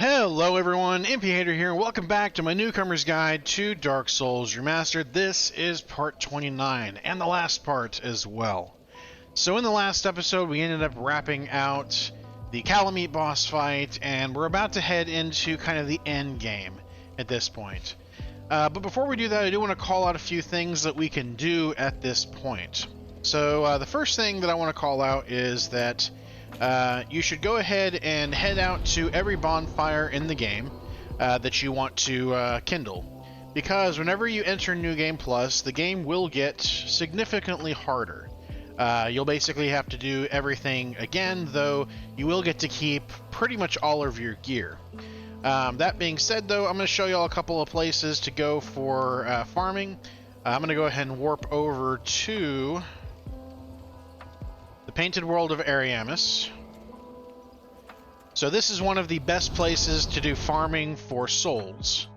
Hello everyone, educator here, and welcome back to my newcomer's guide to Dark Souls Remastered. This is part 29, and the last part as well. So in the last episode, we ended up wrapping out the Calamite boss fight, and we're about to head into kind of the end game at this point. But before we do that, I do want to call out a few things that we can do at this point. So the first thing that I want to call out is that you should go ahead and head out to every bonfire in the game that you want to kindle, because whenever you enter New Game Plus, the game will get significantly harder. You'll basically have to do everything again, though you will get to keep pretty much all of your gear. That being said, though, I'm going to show you all a couple of places to go for farming. I'm going to go ahead and warp over to the Painted World of Ariamis. So this is one of the best places to do farming for souls.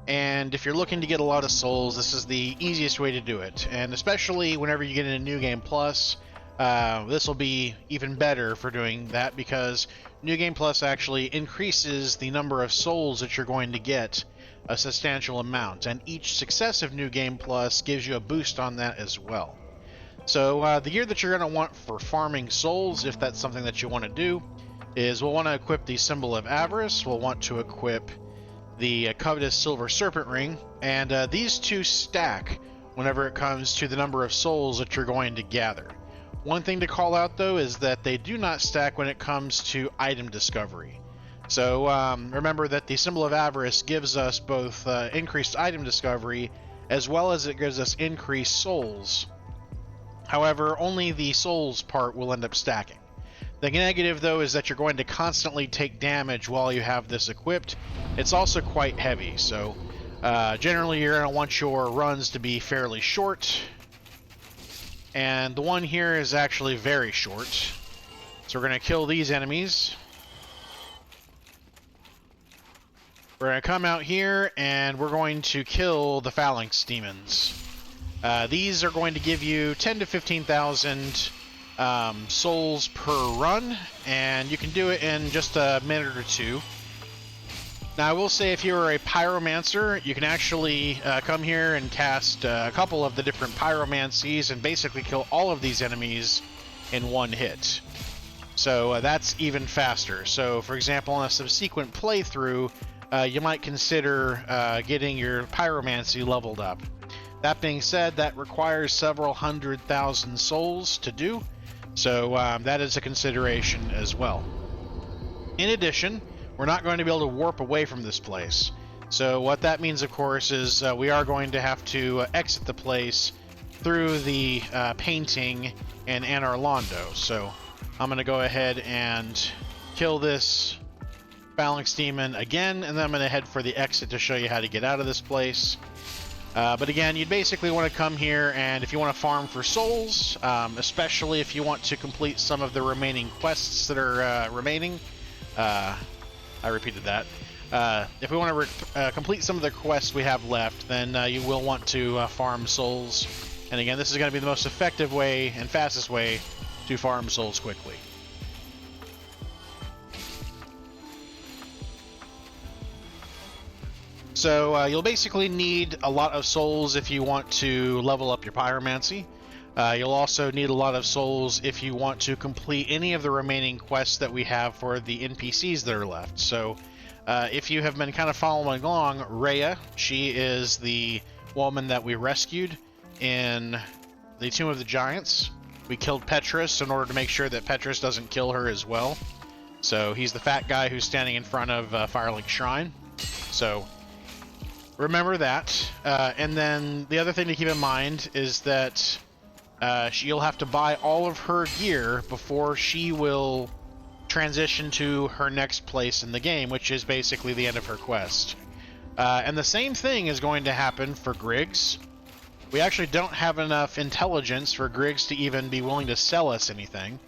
And if you're looking to get a lot of souls, this is the easiest way to do it. And especially whenever you get into New Game Plus, this will be even better for doing that, because New Game Plus actually increases the number of souls that you're going to get a substantial amount. And each successive New Game Plus gives you a boost on that as well. So the gear that you're going to want for farming souls, if that's something that you want to do, is we'll want to equip the Symbol of Avarice, we'll want to equip the Covetous Silver Serpent Ring, and these two stack whenever it comes to the number of souls that you're going to gather. One thing to call out, though, is that they do not stack when it comes to item discovery. So remember that the Symbol of Avarice gives us both increased item discovery, as well as it gives us increased souls. However, only the souls part will end up stacking. The negative, though, is that you're going to constantly take damage while you have this equipped. It's also quite heavy, so generally you're going to want your runs to be fairly short. And the one here is actually very short. So we're going to kill these enemies. We're going to come out here and we're going to kill the Phalanx Demons. These are going to give you 10 to 15,000 souls per run, and you can do it in just a minute or two. Now, I will say, if you're a pyromancer, you can actually come here and cast a couple of the different pyromancies and basically kill all of these enemies in one hit. So that's even faster. So, for example, on a subsequent playthrough, you might consider getting your pyromancy leveled up. That being said, that requires several 100,000 souls to do, so that is a consideration as well. In addition, we're not going to be able to warp away from this place. So what that means, of course, is we are going to have to exit the place through the painting in Anar Londo. So I'm going to go ahead and kill this Phalanx Demon again, and then I'm going to head for the exit to show you how to get out of this place. But again, you'd basically want to come here, and if you want to farm for souls, especially if you want to complete some of the remaining quests that are remaining, I repeated that. If we want to complete some of the quests we have left, then you will want to farm souls. And again, this is going to be the most effective way and fastest way to farm souls quickly. So you'll basically need a lot of souls if you want to level up your pyromancy. You'll also need a lot of souls if you want to complete any of the remaining quests that we have for the NPCs that are left. So if you have been kind of following along, Rhea, she is the woman that we rescued in the Tomb of the Giants. We killed Petrus in order to make sure that Petrus doesn't kill her as well. So he's the fat guy who's standing in front of Firelink Shrine. So remember that. And then the other thing to keep in mind is that she'll have to buy all of her gear before she will transition to her next place in the game, which is basically the end of her quest. And the same thing is going to happen for Griggs. We actually don't have enough intelligence for Griggs to even be willing to sell us anything.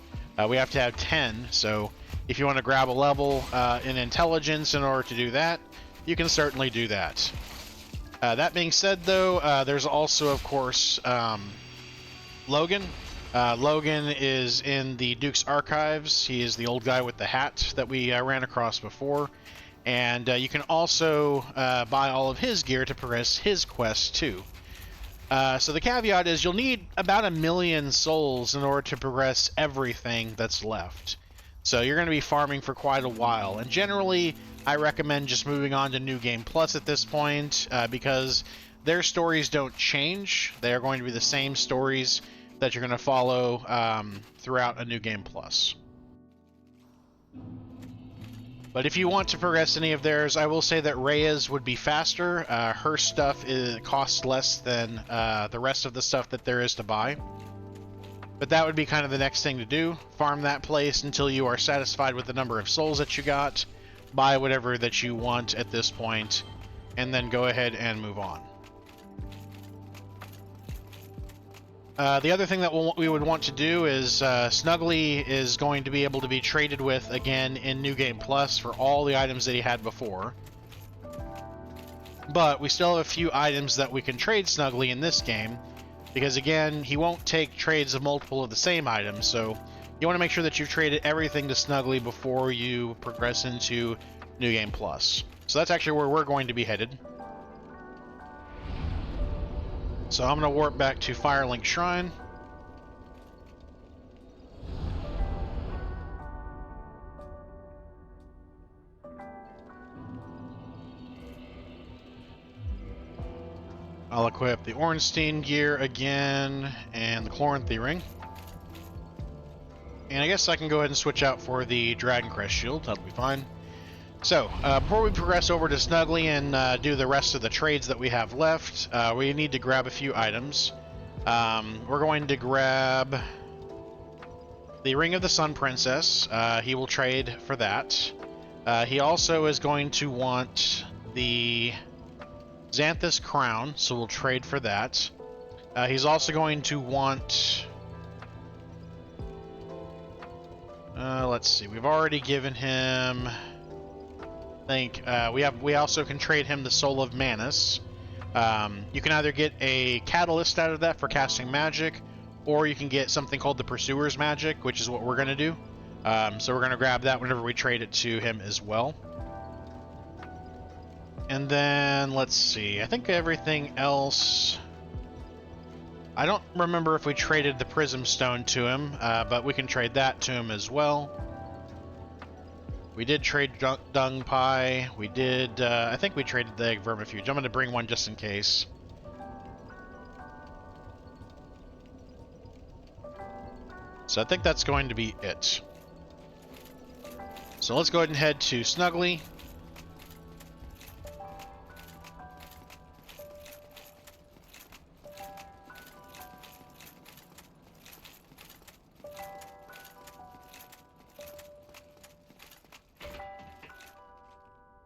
We have to have 10, so if you want to grab a level in intelligence in order to do that, you can certainly do that. That being said, though, there's also, of course, Logan. Logan is in the Duke's Archives. He is the old guy with the hat that we ran across before. And you can also buy all of his gear to progress his quest too. So the caveat is you'll need about 1 million souls in order to progress everything that's left. So you're going to be farming for quite a while. And generally, I recommend just moving on to New Game Plus at this point, because their stories don't change. They are going to be the same stories that you're going to follow throughout a New Game Plus. But if you want to progress any of theirs, I will say that Rhea's would be faster. Her stuff costs less than the rest of the stuff that there is to buy. But that would be kind of the next thing to do. Farm that place until you are satisfied with the number of souls that you got. Buy whatever that you want at this point, and then go ahead and move on. The other thing that we would want to do is Snuggly is going to be able to be traded with again in New Game Plus for all the items that he had before. But we still have a few items that we can trade Snuggly in this game, because again, he won't take trades of multiple of the same items, so you want to make sure that you've traded everything to Snuggly before you progress into New Game Plus. So that's actually where we're going to be headed. So I'm going to warp back to Firelink Shrine. I'll equip the Ornstein gear again and the Chloranthy ring. And I guess I can go ahead and switch out for the Dragon Crest shield. That'll be fine. So, before we progress over to Snuggly and do the rest of the trades that we have left, we need to grab a few items. We're going to grab the Ring of the Sun Princess. He will trade for that. He also is going to want the Xanthus Crown, so we'll trade for that. He's also going to want... let's see, we've already given him... we also can trade him the Soul of Manus. You can either get a catalyst out of that for casting magic, or you can get something called the Pursuer's Magic, which is what we're going to do. So we're going to grab that whenever we trade it to him as well. And then, let's see, I think everything else... I don't remember if we traded the Prism Stone to him, but we can trade that to him as well. We did trade Dung Pie. We did, I think we traded the Egg Vermifuge. I'm going to bring one just in case. So I think that's going to be it. So let's go ahead and head to Snuggly.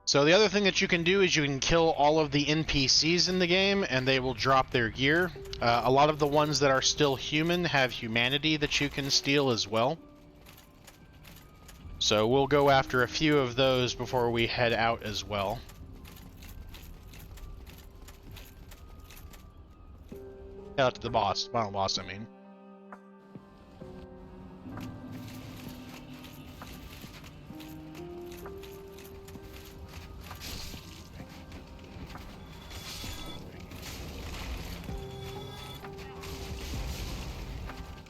So the other thing that you can do is you can kill all of the NPCs in the game and they will drop their gear. A lot of the ones that are still human have humanity that you can steal as well. So we'll go after a few of those before we head out as well. Head out to the boss, final boss I mean.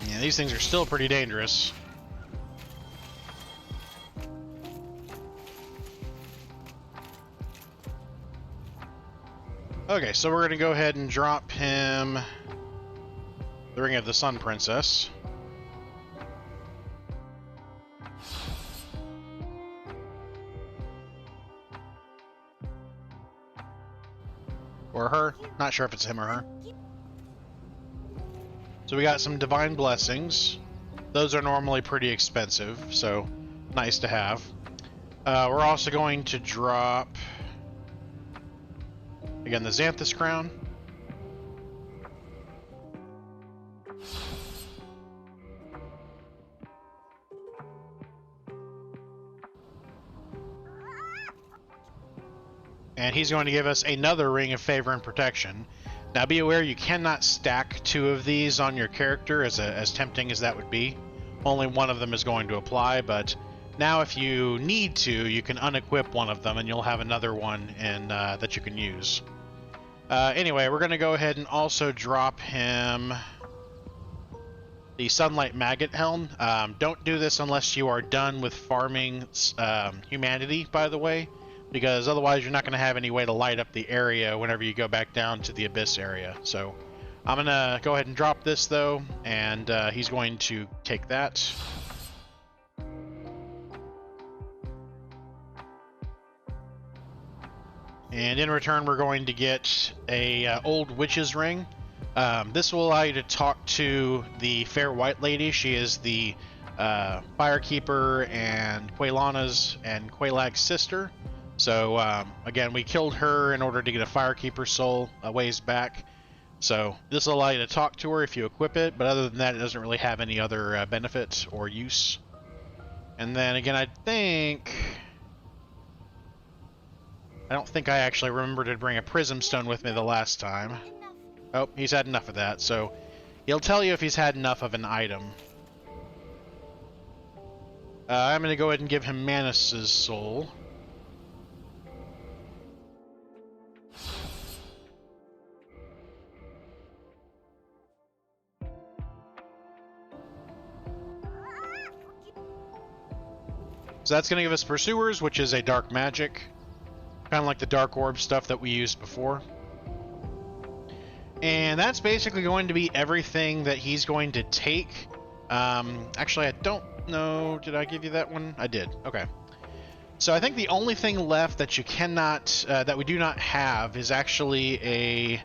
Yeah, these things are still pretty dangerous. Okay, so we're going to go ahead and drop him the Ring of the Sun Princess. Or her. Not sure if it's him or her. So we got some Divine Blessings. Those are normally pretty expensive, so nice to have. We're also going to drop, again, the Xanthus Crown. And he's going to give us another Ring of Favor and Protection. Now be aware you cannot stack two of these on your character, as tempting as that would be. Only one of them is going to apply, but Now if you need to, you can unequip one of them and you'll have another one that you can use. Anyway, we're going to go ahead and also drop him the Sunlight Maggot Helm. Don't do this unless you are done with farming humanity, by the way, because otherwise you're not going to have any way to light up the area whenever you go back down to the Abyss area. So I'm going to go ahead and drop this, though, and he's going to take that. And in return, we're going to get a old witch's ring. This will allow you to talk to the Fair White Lady. She is the Firekeeper and Quaylana's and Quaylag's sister. So again, we killed her in order to get a Firekeeper soul a ways back. So this will allow you to talk to her if you equip it, but other than that, it doesn't really have any other benefit or use. And then again, I don't think I actually remembered to bring a Prism Stone with me the last time. Oh, he's had enough of that, so he'll tell you if he's had enough of an item. I'm going to go ahead and give him Manus' soul. So that's going to give us Pursuers, which is a dark magic. Kind of like the Dark Orb stuff that we used before. And that's basically going to be everything that he's going to take. Actually, I don't know. Did I give you that one? I did. Okay. So I think the only thing left that you cannot, that we do not have, is actually a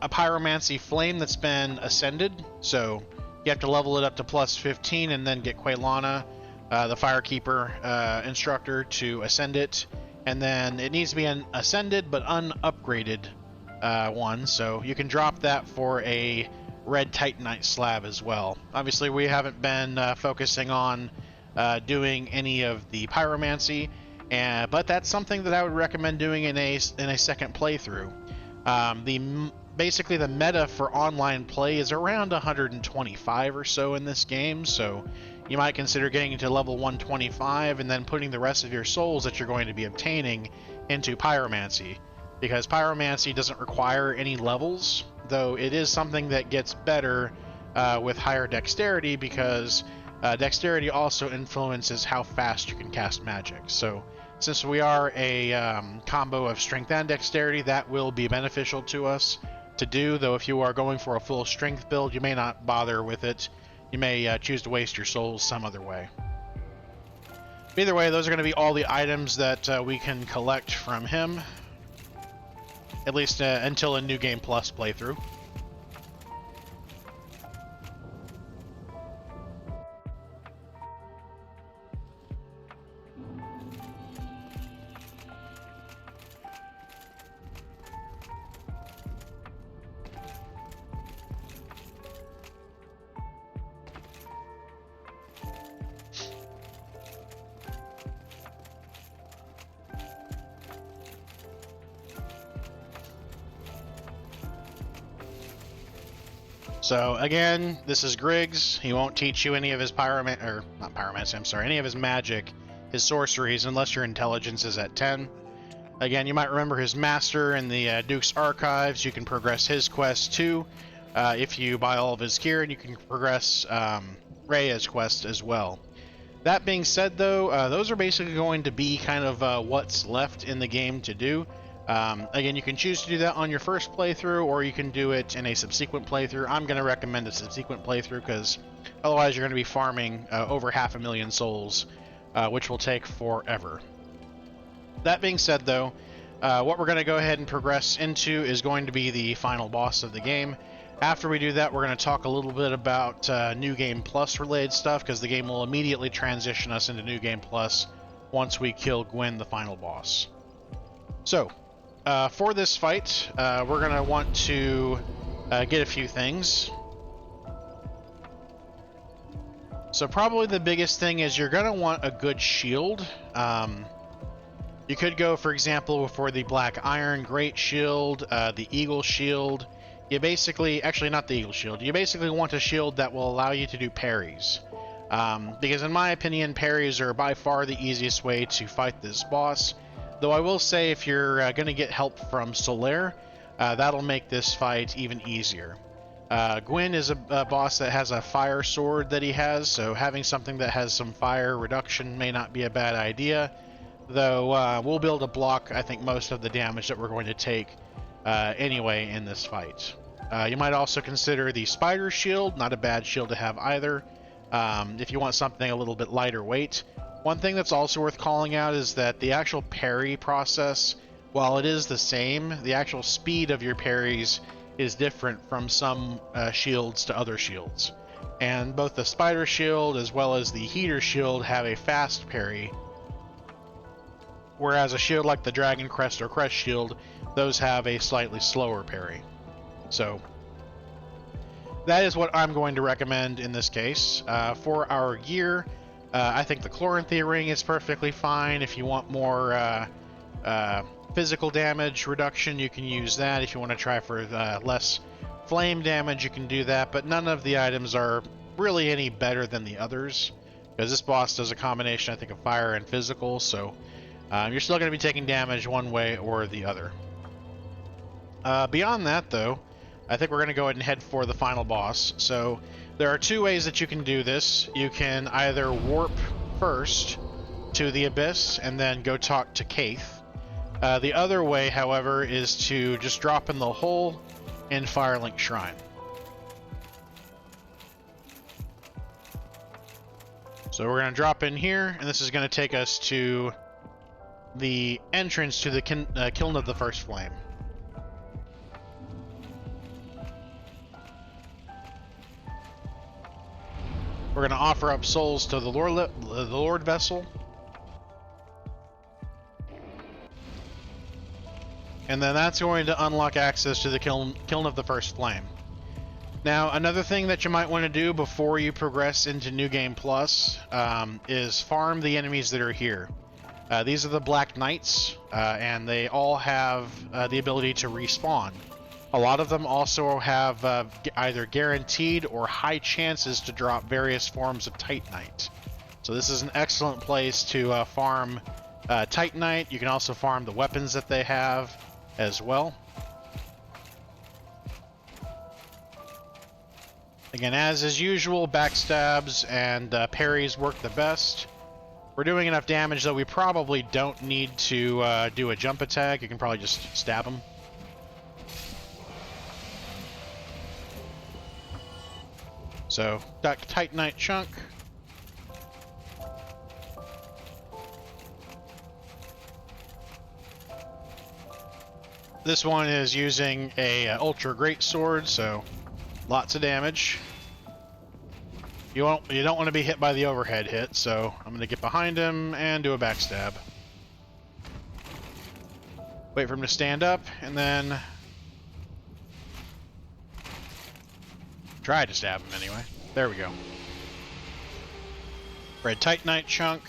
Pyromancy Flame that's been ascended. So you have to level it up to plus 15 and then get Quaylana, the Firekeeper instructor, to ascend it. And then it needs to be an ascended but unupgraded one, so you can drop that for a red Titanite slab as well. Obviously, we haven't been focusing on doing any of the Pyromancy, but that's something that I would recommend doing in a second playthrough. Basically, the meta for online play is around 125 or so in this game, so you might consider getting to level 125 and then putting the rest of your souls that you're going to be obtaining into Pyromancy, because Pyromancy doesn't require any levels, though it is something that gets better with higher dexterity, because dexterity also influences how fast you can cast magic. So since we are a combo of strength and dexterity, that will be beneficial to us to do, though if you are going for a full strength build, you may not bother with it. You may choose to waste your souls some other way. Either way, those are going to be all the items that we can collect from him, at least until a New Game Plus playthrough. So again, this is Griggs. He won't teach you any of his any of his magic, his sorceries, unless your intelligence is at 10. Again, you might remember his master in the Duke's Archives. You can progress his quest too if you buy all of his gear, and you can progress Rhea's quest as well. That being said, though, those are basically going to be kind of what's left in the game to do. Again, you can choose to do that on your first playthrough, or you can do it in a subsequent playthrough. I'm going to recommend a subsequent playthrough, because otherwise you're going to be farming over 500,000 souls, which will take forever. That being said, though, what we're going to go ahead and progress into is going to be the final boss of the game. After we do that, we're going to talk a little bit about New Game Plus related stuff, because the game will immediately transition us into New Game Plus once we kill Gwyn, the final boss. So, for this fight, we're going to want to get a few things. So probably the biggest thing is you're going to want a good shield. You could go, for example, for the Black Iron Great Shield, the Eagle Shield. you basically, actually not the Eagle Shield, you basically want a shield that will allow you to do parries. Because in my opinion, parries are by far the easiest way to fight this boss. Though I will say if you're going to get help from Solaire, that'll make this fight even easier. Gwyn is a boss that has a fire sword that he has, so having something that has some fire reduction may not be a bad idea. Though we'll be able to block, I think, most of the damage that we're going to take anyway in this fight. You might also consider the Spider Shield, not a bad shield to have either, if you want something a little bit lighter weight. One thing that's also worth calling out is that the actual parry process, while it is the same, the actual speed of your parries is different from some shields to other shields. And both the Spider Shield as well as the Heater Shield have a fast parry, whereas a shield like the Dragon Crest or Crest Shield, those have a slightly slower parry. So that is what I'm going to recommend in this case. For our gear, I think the Chloranthy Ring is perfectly fine. If you want more physical damage reduction, you can use that. If you want to try for less flame damage, you can do that. But none of the items are really any better than the others, because this boss does a combination, I think, of fire and physical. So you're still going to be taking damage one way or the other. Beyond that, though, I think we're going to go ahead and head for the final boss. So there are two ways that you can do this. You can either warp first to the Abyss and then go talk to Kaith. The other way, however, is to just drop in the hole in Firelink Shrine. So we're going to drop in here, and this is going to take us to the entrance to the Kiln of the First Flame. We're going to offer up souls to the Lord Vessel. And then that's going to unlock access to the Kiln of the First Flame. Now, another thing that you might want to do before you progress into New Game Plus is farm the enemies that are here. These are the Black Knights, and they all have the ability to respawn. A lot of them also have either guaranteed or high chances to drop various forms of Titanite. So this is an excellent place to farm Titanite. You can also farm the weapons that they have as well. Again, as is usual, backstabs and parries work the best. We're doing enough damage that we probably don't need to do a jump attack. You can probably just stab them. So, got Titanite chunk. This one is using a ultra great sword, so lots of damage. You don't want to be hit by the overhead hit, so I'm going to get behind him and do a backstab. Wait for him to stand up, and then try to stab him anyway. There we go. Red Titanite chunk.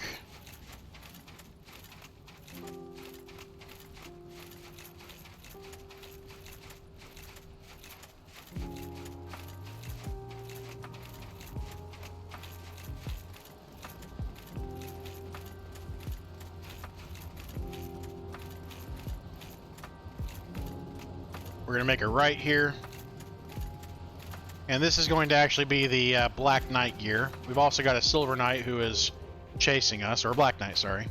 We're going to make a right here. And this is going to actually be the Black Knight gear. We've also got a Silver Knight who is chasing us, or Black Knight, sorry.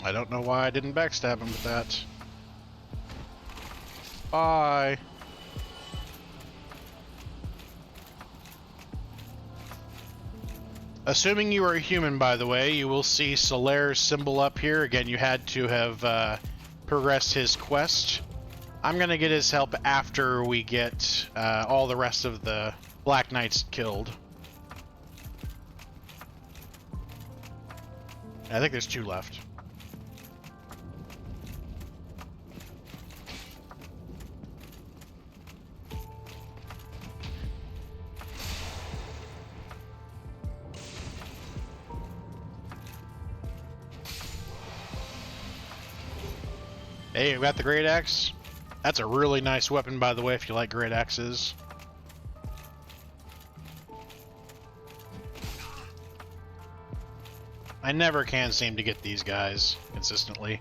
I don't know why I didn't backstab him with that. Bye. Assuming you are a human, by the way, you will see Solaire's symbol up here. Again, you had to have progressed his quest. I'm going to get his help after we get all the rest of the Black Knights killed. I think there's 2 left. Hey, we got the great axe. That's a really nice weapon, by the way, if you like great axes. I never can seem to get these guys consistently.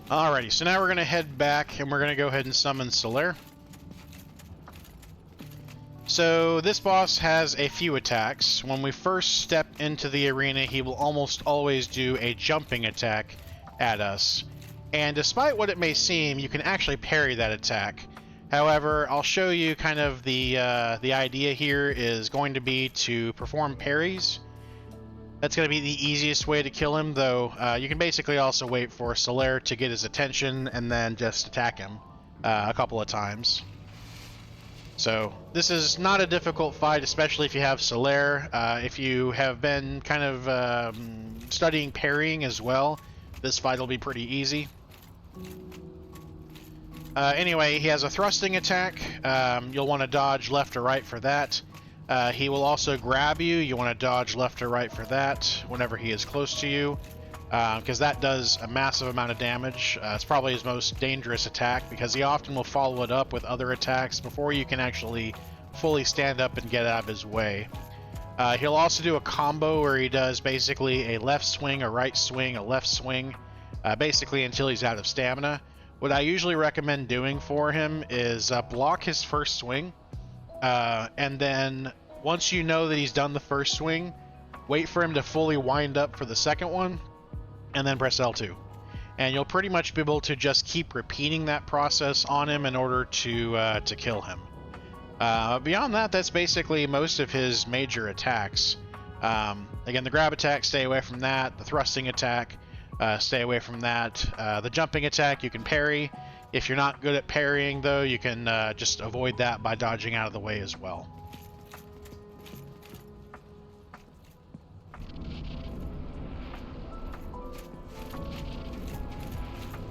Alrighty, so now we're going to head back and we're going to go ahead and summon Solaire. So this boss has a few attacks. When we first step into the arena, he will almost always do a jumping attack at us. And despite what it may seem, you can actually parry that attack. However, I'll show you kind of the idea here is going to be to perform parries. That's going to be the easiest way to kill him, though you can basically also wait for Solaire to get his attention and then just attack him a couple of times. So this is not a difficult fight, especially if you have Solaire. If you have been kind of studying parrying as well, this fight will be pretty easy. Anyway, he has a thrusting attack. You'll want to dodge left or right for that. He will also grab you. You want to dodge left or right for that whenever he is close to you, because that does a massive amount of damage. It's probably his most dangerous attack because he often will follow it up with other attacks before you can actually fully stand up and get out of his way. He'll also do a combo where he does basically a left swing, a right swing, a left swing, basically until he's out of stamina. What I usually recommend doing for him is block his first swing, and then once you know that he's done the first swing, wait for him to fully wind up for the second one, and then press L2. And you'll pretty much be able to just keep repeating that process on him in order to kill him. Beyond that, that's basically most of his major attacks. Again, the grab attack, stay away from that. The thrusting attack, stay away from that. The jumping attack, you can parry. If you're not good at parrying, though, you can just avoid that by dodging out of the way as well.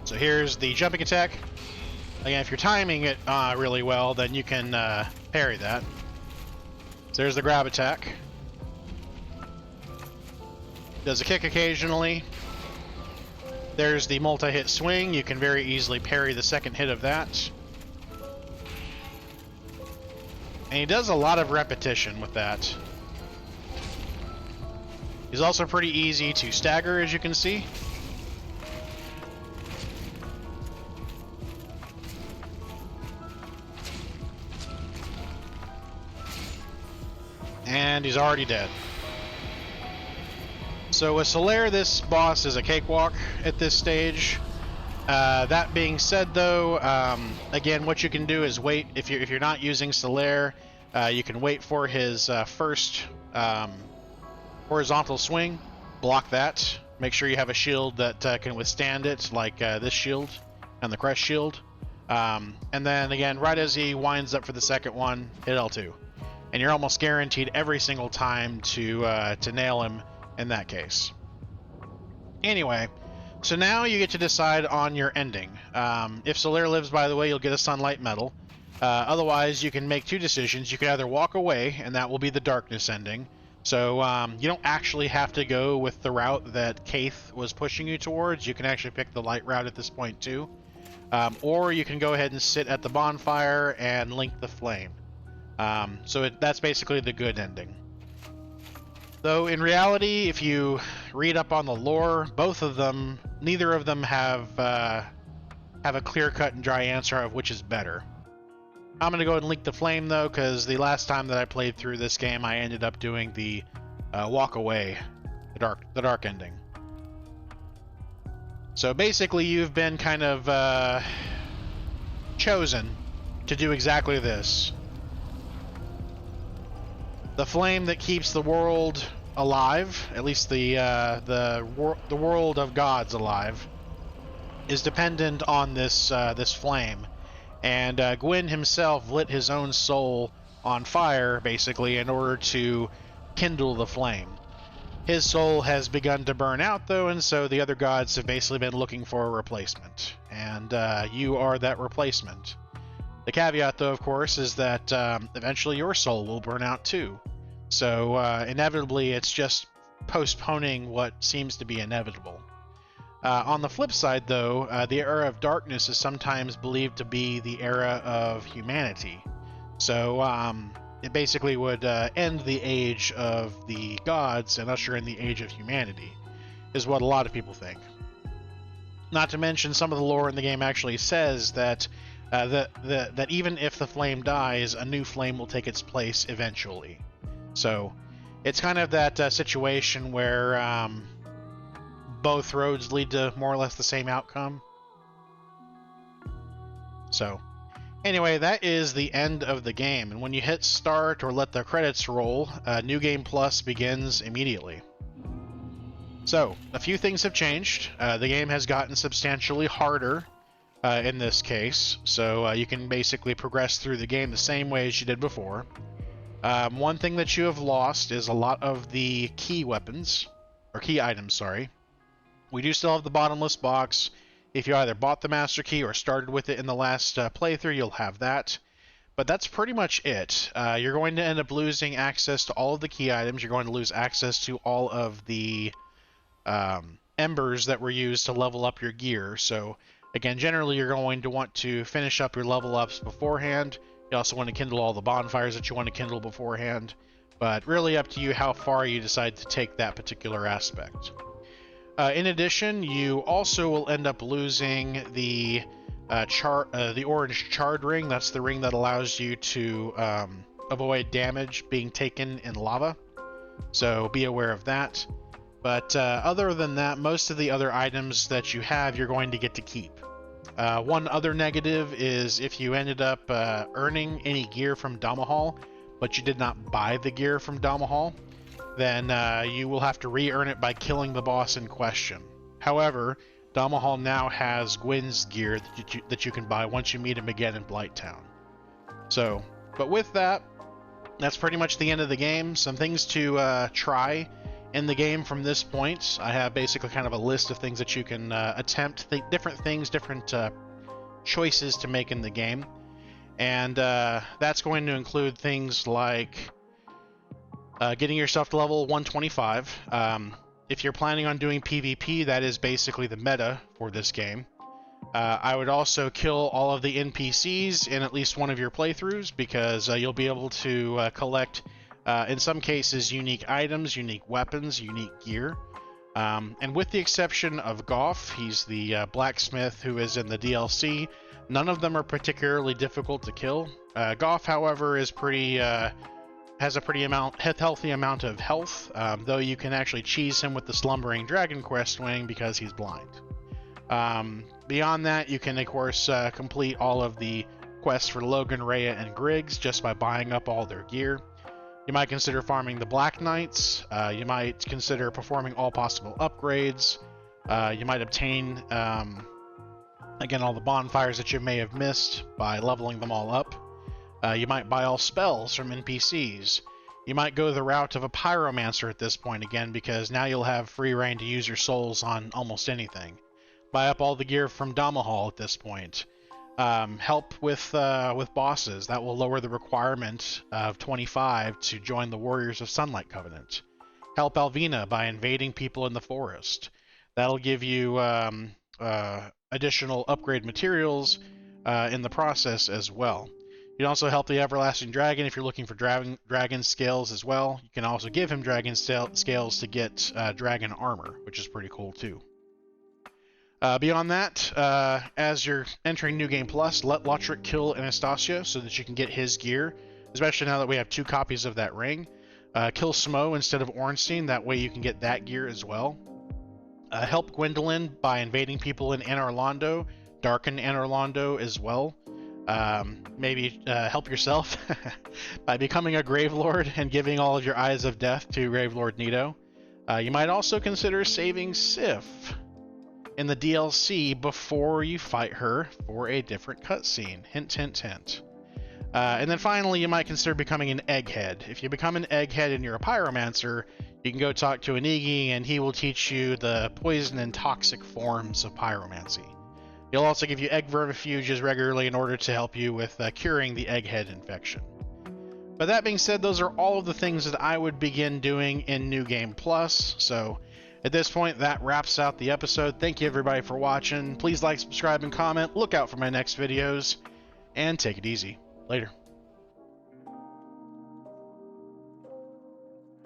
So here's the jumping attack. Again, if you're timing it really well, then you can parry that. So there's the grab attack. Does a kick occasionally. There's the multi-hit swing. You can very easily parry the second hit of that. And he does a lot of repetition with that. He's also pretty easy to stagger, as you can see. And he's already dead. So with Solaire, this boss is a cakewalk at this stage. That being said, though, again, what you can do is wait. If you're not using Solaire, you can wait for his first horizontal swing. Block that. Make sure you have a shield that can withstand it, like this shield and the crest shield. And then again, right as he winds up for the second one, hit L2, and you're almost guaranteed every single time to nail him in that case. Anyway, so now you get to decide on your ending. If Solaire lives, by the way, you'll get a sunlight medal. Otherwise, you can make two decisions. You can either walk away, and that will be the darkness ending. So you don't actually have to go with the route that Kaith was pushing you towards. You can actually pick the light route at this point too. Or you can go ahead and sit at the bonfire and link the flame. That's basically the good ending. Though in reality, if you read up on the lore, neither of them have a clear-cut and dry answer of which is better. I'm gonna go ahead and link the flame though, because the last time that I played through this game, I ended up doing the walk away, the dark ending. So basically, you've been kind of chosen to do exactly this. The flame that keeps the world alive, at least the world of gods alive, is dependent on this flame. And Gwyn himself lit his own soul on fire, basically, in order to kindle the flame. His soul has begun to burn out, though, and so the other gods have basically been looking for a replacement. And you are that replacement. The caveat, though, of course, is that eventually your soul will burn out, too. So, inevitably, it's just postponing what seems to be inevitable. On the flip side, though, the era of darkness is sometimes believed to be the era of humanity. So, it basically would end the age of the gods and usher in the age of humanity, is what a lot of people think. Not to mention, some of the lore in the game actually says that that even if the flame dies, a new flame will take its place eventually. So, it's kind of that situation where both roads lead to more or less the same outcome. So, anyway, that is the end of the game, and when you hit start or let the credits roll, New Game Plus begins immediately. So, a few things have changed. The game has gotten substantially harder in this case, so you can basically progress through the game the same way as you did before. One thing that you have lost is a lot of the key weapons, or key items, sorry. We do still have the bottomless box. If you either bought the master key or started with it in the last playthrough, you'll have that. But that's pretty much it. You're going to end up losing access to all of the key items. You're going to lose access to all of the embers that were used to level up your gear. So, again, generally you're going to want to finish up your level ups beforehand. You also want to kindle all the bonfires that you want to kindle beforehand. But really up to you how far you decide to take that particular aspect. In addition, you also will end up losing the orange charred ring. That's the ring that allows you to avoid damage being taken in lava. So be aware of that. But other than that, most of the other items that you have, you're going to get to keep. One other negative is if you ended up earning any gear from Damahal, but you did not buy the gear from Damahal, then you will have to re-earn it by killing the boss in question. However, Damahal now has Gwyn's gear that you can buy once you meet him again in Blighttown. So, but with that, that's pretty much the end of the game. Some things to try in the game from this point. I have basically kind of a list of things that you can attempt, different things, different choices to make in the game. And that's going to include things like getting yourself to level 125. If you're planning on doing PvP, that is basically the meta for this game. I would also kill all of the NPCs in at least one of your playthroughs, because you'll be able to collect, in some cases, unique items, unique weapons, unique gear. And with the exception of Goff, he's the blacksmith who is in the DLC, none of them are particularly difficult to kill. Goff, however, is has a pretty healthy amount of health, though you can actually cheese him with the Slumbering Dragon Quest wing because he's blind. Beyond that, you can, of course, complete all of the quests for Logan, Rhea, and Griggs just by buying up all their gear. You might consider farming the Black Knights. You might consider performing all possible upgrades. You might obtain, again, all the bonfires that you may have missed by leveling them all up. You might buy all spells from NPCs. You might go the route of a pyromancer at this point again, because now you'll have free reign to use your souls on almost anything. Buy up all the gear from Damahal at this point. Help with bosses. That will lower the requirement of 25 to join the Warriors of Sunlight Covenant. Help Alvina by invading people in the forest. That'll give you additional upgrade materials in the process as well. You can also help the Everlasting Dragon if you're looking for dragon scales as well. You can also give him dragon scales to get dragon armor, which is pretty cool too. Beyond that, as you're entering New Game Plus, let Lotric kill Anastasia so that you can get his gear, especially now that we have 2 copies of that ring. Kill Smo instead of Ornstein, that way you can get that gear as well. Help Gwendolyn by invading people in Anor Londo, darken Anor Londo as well. Maybe help yourself by becoming a Gravelord and giving all of your Eyes of Death to Gravelord Nito. You might also consider saving Sif in the DLC before you fight her for a different cutscene. Hint, hint, hint. And then finally, you might consider becoming an egghead. If you become an egghead and you're a pyromancer, you can go talk to Onigi, and he will teach you the poison and toxic forms of pyromancy. He'll also give you egg vermifuges regularly in order to help you with curing the egghead infection. But that being said, those are all of the things that I would begin doing in New Game Plus. So at this point, that wraps out the episode. Thank you everybody for watching. Please like, subscribe, and comment. Look out for my next videos, and take it easy. Later.